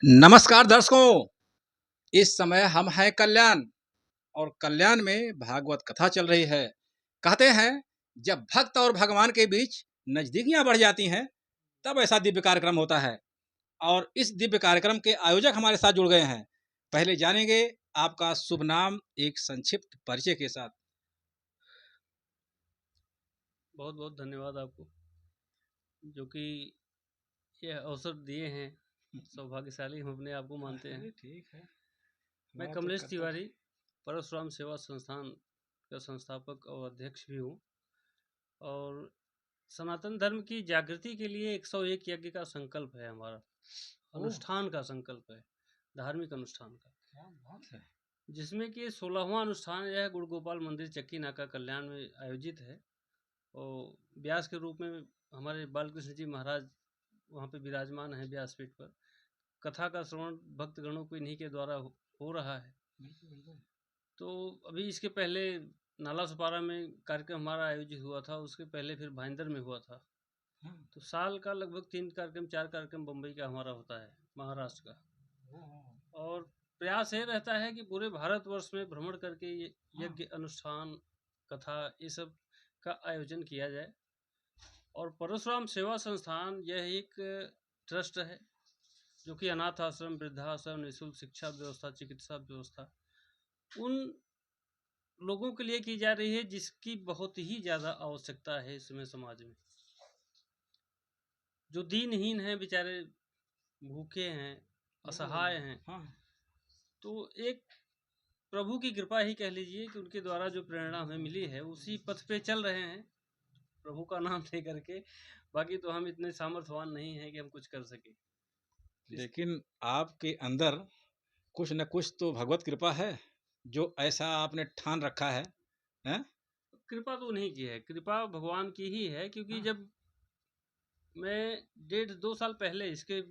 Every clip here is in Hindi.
नमस्कार दर्शकों, इस समय हम हैं कल्याण और कल्याण में भागवत कथा चल रही है। कहते हैं जब भक्त और भगवान के बीच नजदीकियां बढ़ जाती हैं तब ऐसा दिव्य कार्यक्रम होता है और इस दिव्य कार्यक्रम के आयोजक हमारे साथ जुड़ गए हैं। पहले जानेंगे आपका शुभ नाम एक संक्षिप्त परिचय के साथ। बहुत बहुत धन्यवाद आपको जो कि ये अवसर दिए हैं। सौभाग्यशाली हम अपने आप को मानते हैं। ठीक है। मैं कमलेश तिवारी परशुराम सेवा संस्थान का संस्थापक और अध्यक्ष भी हूँ और सनातन धर्म की जागृति के लिए 101 यज्ञ का संकल्प है हमारा। अनुष्ठान का संकल्प है, धार्मिक अनुष्ठान का। क्या बात है। जिसमें कि 16वां अनुष्ठान यह गुड़ गोपाल मंदिर चक्की नाका कल्याण में आयोजित है और व्यास के रूप में हमारे बालकृष्ण जी महाराज वहाँ पे विराजमान है व्यासपीठ पर। कथा का श्रवण भक्तगणों को इन्हीं के द्वारा हो रहा है। तो अभी इसके पहले नाला सुपारा में कार्यक्रम हमारा आयोजित हुआ था, उसके पहले फिर भाईंदर में हुआ था। तो साल का लगभग 3 कार्यक्रम 4 कार्यक्रम बम्बई का हमारा होता है, महाराष्ट्र का। और प्रयास ये रहता है कि पूरे भारतवर्ष में भ्रमण करके ये यज्ञ अनुष्ठान कथा ये सब का आयोजन किया जाए। और परशुराम सेवा संस्थान यह एक ट्रस्ट है जो कि अनाथ आश्रम, वृद्धाश्रम, निःशुल्क शिक्षा व्यवस्था, चिकित्सा व्यवस्था उन लोगों के लिए की जा रही है जिसकी बहुत ही ज़्यादा आवश्यकता है इस समय समाज में। जो दीनहीन हैं, बेचारे भूखे हैं, असहाय हैं। तो एक प्रभु की कृपा ही कह लीजिए कि उनके द्वारा जो प्रेरणा हमें मिली है उसी पथ पे चल रहे हैं प्रभु का नाम ले करके। बाकी तो हम इतने सामर्थ्यवान नहीं हैं कि हम कुछ कर सके। लेकिन आपके अंदर कुछ न कुछ तो भगवत कृपा है जो ऐसा आपने ठान रखा है, हैं? कृपा तो उन्हीं की है, कृपा भगवान की ही है। क्योंकि जब मैं 1.5-2 साल पहले, इसके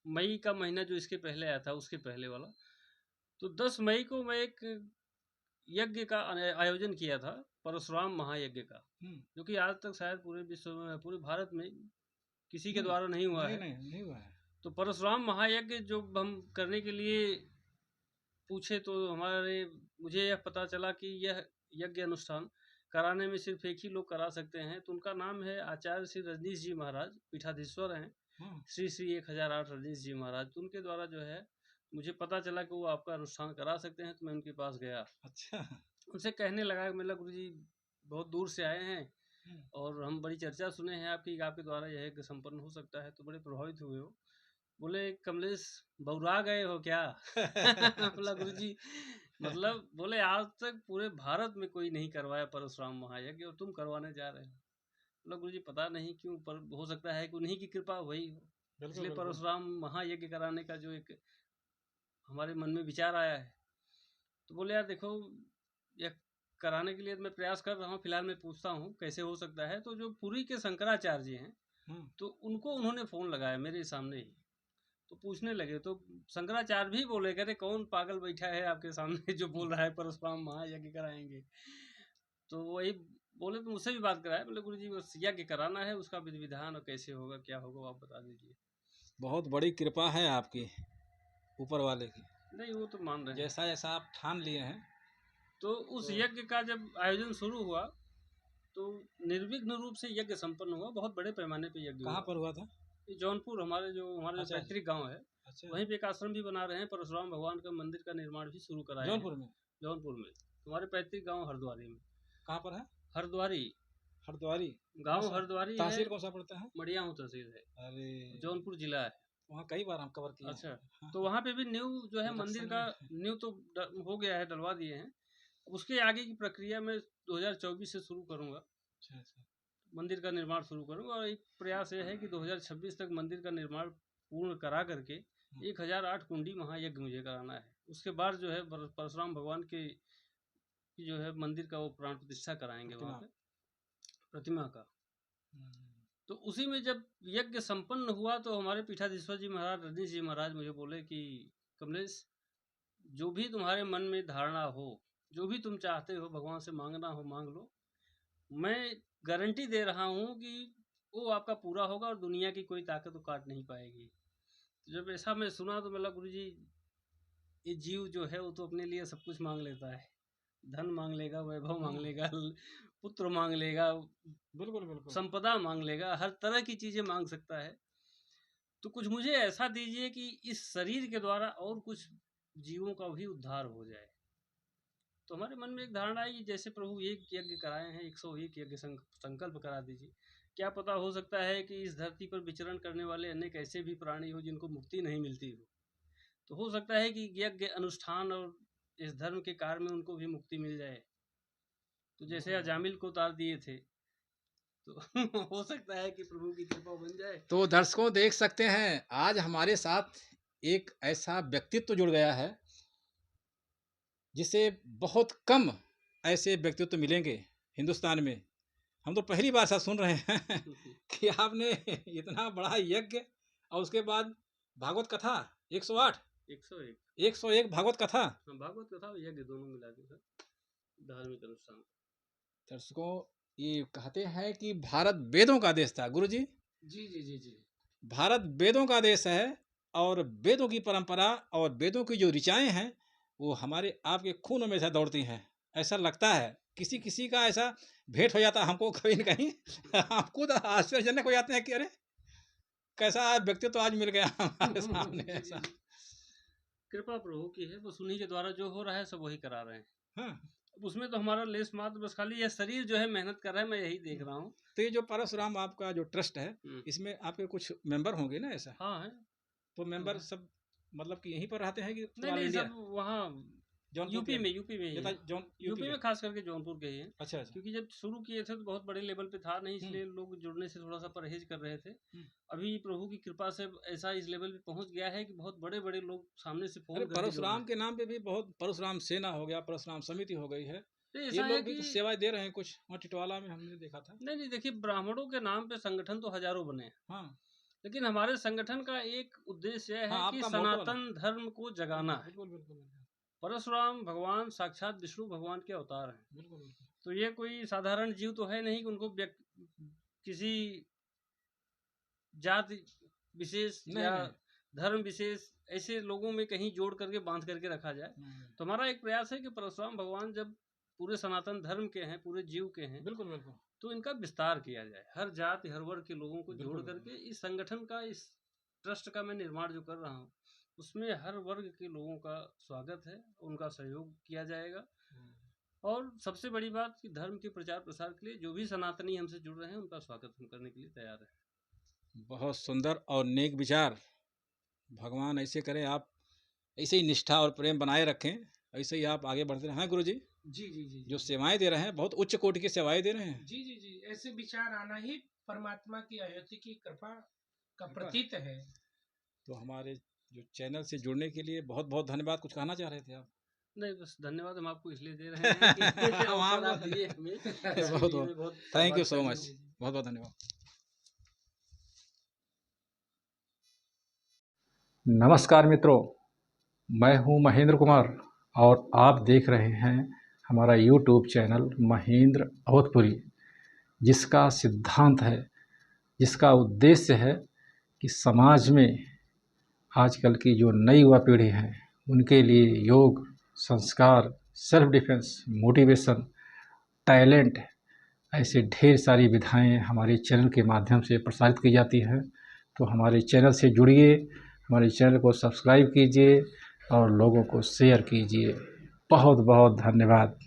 मई का महीना जो इसके पहले आया था उसके पहले वाला, तो 10 मई को मैं एक यज्ञ का आयोजन किया था, परशुराम महायज्ञ का, जो कि आज तक शायद पूरे विश्व में, पूरे भारत में किसी के द्वारा नहीं हुआ है। नहीं हुआ है। तो परशुराम महायज्ञ जो हम करने के लिए पूछे तो मुझे यह पता चला कि यह यज्ञ अनुष्ठान कराने में सिर्फ एक ही लोग करा सकते हैं। तो उनका नाम है आचार्य श्री रजनीश जी महाराज, पीठाधीश्वर हैं। श्री श्री 1008 रजनीश जी महाराज। तो उनके द्वारा जो है मुझे पता चला कि वो आपका अनुष्ठान करा सकते हैं। तो मैं उनके पास गया। अच्छा। उनसे कहने लगा, मतलब गुरु जी बहुत दूर से आए हैं और हम बड़ी चर्चा सुने हैं आपकी, आपके द्वारा यह यज्ञ संपन्न हो सकता है। तो बड़े प्रभावित हुए हो। बोले कमलेश बौरा गए हो क्या? बोला गुरु जी, मतलब बोले आज तक पूरे भारत में कोई नहीं करवाया परशुराम महायज्ञ और तुम करवाने जा रहे हो। बोला गुरु जी पता नहीं क्यों, पर हो सकता है कि उन्हीं की कृपा हुई हो, इसलिए परशुराम महायज्ञ कराने का जो एक हमारे मन में विचार आया है। तो बोले यार देखो, यह कराने के लिए मैं प्रयास कर रहा हूँ, फिलहाल मैं पूछता हूँ कैसे हो सकता है। तो जो पुरी के शंकराचार्य जी हैं, तो उनको उन्होंने फ़ोन लगाया मेरे सामने ही। तो पूछने लगे तो शंकराचार्य भी बोले, कहते कौन पागल बैठा है आपके सामने जो बोल रहा है परशुराम महायज्ञ कराएंगे। तो वही बोले तो मुझसे भी बात कराए। बोले गुरु जी बस यज्ञ कराना है, उसका विधि विधान और कैसे होगा क्या होगा आप बता दीजिए। बहुत बड़ी कृपा है आपकी ऊपर वाले की। नहीं वो तो मान रहे हैं। जैसा जैसा आप ठान लिए हैं। तो उस यज्ञ का जब आयोजन शुरू हुआ तो निर्विघ्न रूप से यज्ञ संपन्न हुआ। बहुत बड़े पैमाने पे यज्ञ कहाँ हुआ। पर हुआ था? ये जौनपुर, हमारे जो अच्छा। पैतृक गांव है, अच्छा। वहीं पे एक आश्रम भी बना रहे हैं। परशुराम भगवान का मंदिर का निर्माण भी शुरू कराए हैं जौनपुर में। जौनपुर में। तुम्हारे पैतृक गांव हरद्वारी में। कहाँ पर है? हरद्वारी हरद्वारी। गांव, हरद्वारी है, तहसील कौन सा पड़ता है? मड़ियाहू तहसील है, अरे जौनपुर जिला है। वहाँ कई बार हम कवर किए अच्छा। हैं। तो वहाँ पे भी न्यू जो है मंदिर इलेक्शन का में। न्यू तो हो गया है, डलवा दिए हैं। उसके आगे की प्रक्रिया में 2024 से शुरू करूँगा। अच्छा अच्छा। मंदिर का निर्माण शुरू करूँगा और एक प्रयास ये है कि 2026 तक मंदिर का निर्माण पूर्ण करा करके 1008 कुंडी महायज्ञ मुझे कराना है। उसके बाद जो है परशुराम भगवान के की जो है मंदिर का वो प्राण प्रतिष्ठा कराएंगे वहाँ पे, प्रतिमा का। तो उसी में जब यज्ञ संपन्न हुआ तो हमारे पीठाधीश्वर जी महाराज, रजनीश जी महाराज मुझे बोले कि कमलेश, जो भी तुम्हारे मन में धारणा हो, जो भी तुम चाहते हो भगवान से मांगना हो मांग लो। मैं गारंटी दे रहा हूँ कि वो आपका पूरा होगा और दुनिया की कोई ताकत वो काट नहीं पाएगी। जब ऐसा मैं सुना तो मतलब गुरुजी, ये जीव जो है वो तो अपने लिए सब कुछ मांग लेता है, धन मांग लेगा, वैभव मांग लेगा, पुत्र मांग लेगा, बिल्कुल बिल्कुल। संपदा मांग लेगा, हर तरह की चीजें मांग सकता है। तो कुछ मुझे ऐसा दीजिए कि इस शरीर के द्वारा और कुछ जीवों का भी उद्धार हो जाए। तो हमारे मन में एक धारणा है कि जैसे प्रभु एक यज्ञ कराए हैं, 101 यज्ञ संकल्प करा दीजिए। क्या पता, हो सकता है कि इस धरती पर विचरण करने वाले अनेक ऐसे भी प्राणी हो जिनको मुक्ति नहीं मिलती हो, तो हो सकता है कि यज्ञ अनुष्ठान और इस धर्म के कार्य में उनको भी मुक्ति मिल जाए। तो जैसे अजामिल को उतार दिए थे, तो हो सकता है कि प्रभु की कृपा बन जाए। तो दर्शकों देख सकते हैं, आज हमारे साथ एक ऐसा व्यक्तित्व जुड़ गया है जिसे बहुत कम ऐसे व्यक्तित्व मिलेंगे हिंदुस्तान में। हम तो पहली बार ऐसा सुन रहे हैं कि आपने इतना बड़ा यज्ञ और उसके बाद भागवत कथा 108 101 101 भागवत कथा। हाँ, भागवत कथा और यज्ञ दोनों मिला के सर, धार्मिक अनुष्ठान। दर्शकों ये कहते हैं कि भारत वेदों का देश था गुरुजी। जी जी जी जी। भारत वेदों का देश है और वेदों की परंपरा और वेदों की जो ऋचाएं हैं वो हमारे आपके खून में से दौड़ती हैं। ऐसा लगता है किसी किसी का ऐसा भेंट हो जाता है हमको कहीं न कहीं हम खुद आश्चर्यजनक हो जाते हैं कि अरे कैसा व्यक्ति तो आज मिल गया हमारे सामने जी, जी, ऐसा। जी। कृपा प्रभु की है, बस उन्हीं के द्वारा जो हो रहा है सब वही करा रहे हैं। हाँ, अब उसमें तो हमारा लेस मात्र, बस खाली यह शरीर जो है मेहनत कर रहा है, मैं यही देख रहा हूँ। तो ये जो परशुराम आपका जो ट्रस्ट है इसमें आपके कुछ मेंबर होंगे ना ऐसा? हाँ है। तो मेंबर हाँ। सब मतलब कि यहीं पर रहते हैं कि नहीं पूरा नहीं, इंडिया? सब वहाँ जौनपुर यूपी के में, यूपी में ही ये था है। जौन यूपी के? में खास करके जौनपुर के ही हैं। अच्छा अच्छा। क्योंकि जब शुरू किए थे तो बहुत बड़े लेवल पे था नहीं, इसलिए लोग जुड़ने से थोड़ा सा परहेज कर रहे थे। अभी प्रभु की कृपा से ऐसा इस लेवल पे पहुंच गया है कि बहुत बड़े बड़े लोग सामने से अरे फोन करके जुड़ रहे परशुराम हैं। के नाम पे भी बहुत परशुराम सेना हो गया, परशुराम समिति हो गई है। तो ये ऐसा है लोग भी कि तो सेवाएं दे रहे हैं कुछ, वहाँ टिटवाला में हमने देखा था। नहीं नहीं, देखिए ब्राह्मणों के नाम पे संगठन तो हजारों बने हैं, हाँ लेकिन हमारे संगठन का एक उद्देश्य हाँ, है कि आपका मोटो वाला। सनातन धर्म को जगाना है। बिल्कुल बिल्कुल बिल्कुल परशुराम भगवान साक्षात विष्णु भगवान के अवतार हैं। बिल्कुल बिल्कुल। तो ये कोई साधारण जीव तो है नहीं कि उनको किसी जाति विशेष नहीं या नहीं। धर्म विशेष ऐसे लोगों में कहीं जोड़ करके बांध करके रखा जाए। तो हमारा एक प्रयास है कि परशुराम भगवान जब पूरे सनातन धर्म के हैं, पूरे जीव के हैं, बिल्कुल बिल्कुल तो इनका विस्तार किया जाए, हर जाति हर वर्ग के लोगों को जोड़ बिल्कुल करके इस संगठन का, इस ट्रस्ट का मैं निर्माण जो कर रहा हूँ उसमें हर वर्ग के लोगों का स्वागत है, उनका सहयोग किया जाएगा। और सबसे बड़ी बात कि धर्म के प्रचार प्रसार के लिए जो भी सनातनी हमसे जुड़ रहे हैं उनका स्वागत हम करने के लिए तैयार है। बहुत सुंदर और नेक विचार। भगवान ऐसे करें, आप ऐसे ही निष्ठा और प्रेम बनाए रखें, ऐसे ही आप आगे बढ़ते रहें गुरु जी। जी जी जी जो सेवाएं दे रहे हैं बहुत उच्च कोटि की सेवाएं दे रहे हैं। जी जी जी, ऐसे विचार आना ही परमात्मा की अयोध्या की कृपा का प्रतीक है। तो हमारे जो चैनल से जुड़ने के लिए बहुत बहुत धन्यवाद। कुछ कहना चाह रहे थे आप? नहीं, बस धन्यवाद हम आपको इसलिए दे रहे हैं कि अवसर आप दिए हमें, इसके बहुत लिए बहुत मैं बहुत थैंक यू सो भाग्यशाली मच, हूँ। बहुत बहुत धन्यवाद। नमस्कार मित्रों, मैं हूं महेंद्र कुमार और आप देख रहे हैं हमारा यूट्यूब चैनल महेंद्र अवधपुरी, जिसका सिद्धांत है, जिसका उद्देश्य है कि समाज में आजकल की जो नई युवा पीढ़ी है उनके लिए योग, संस्कार, सेल्फ डिफेंस, मोटिवेशन, टैलेंट, ऐसे ढेर सारी विधाएं हमारे चैनल के माध्यम से प्रसारित की जाती हैं। तो हमारे चैनल से जुड़िए, हमारे चैनल को सब्सक्राइब कीजिए और लोगों को शेयर कीजिए। बहुत बहुत धन्यवाद।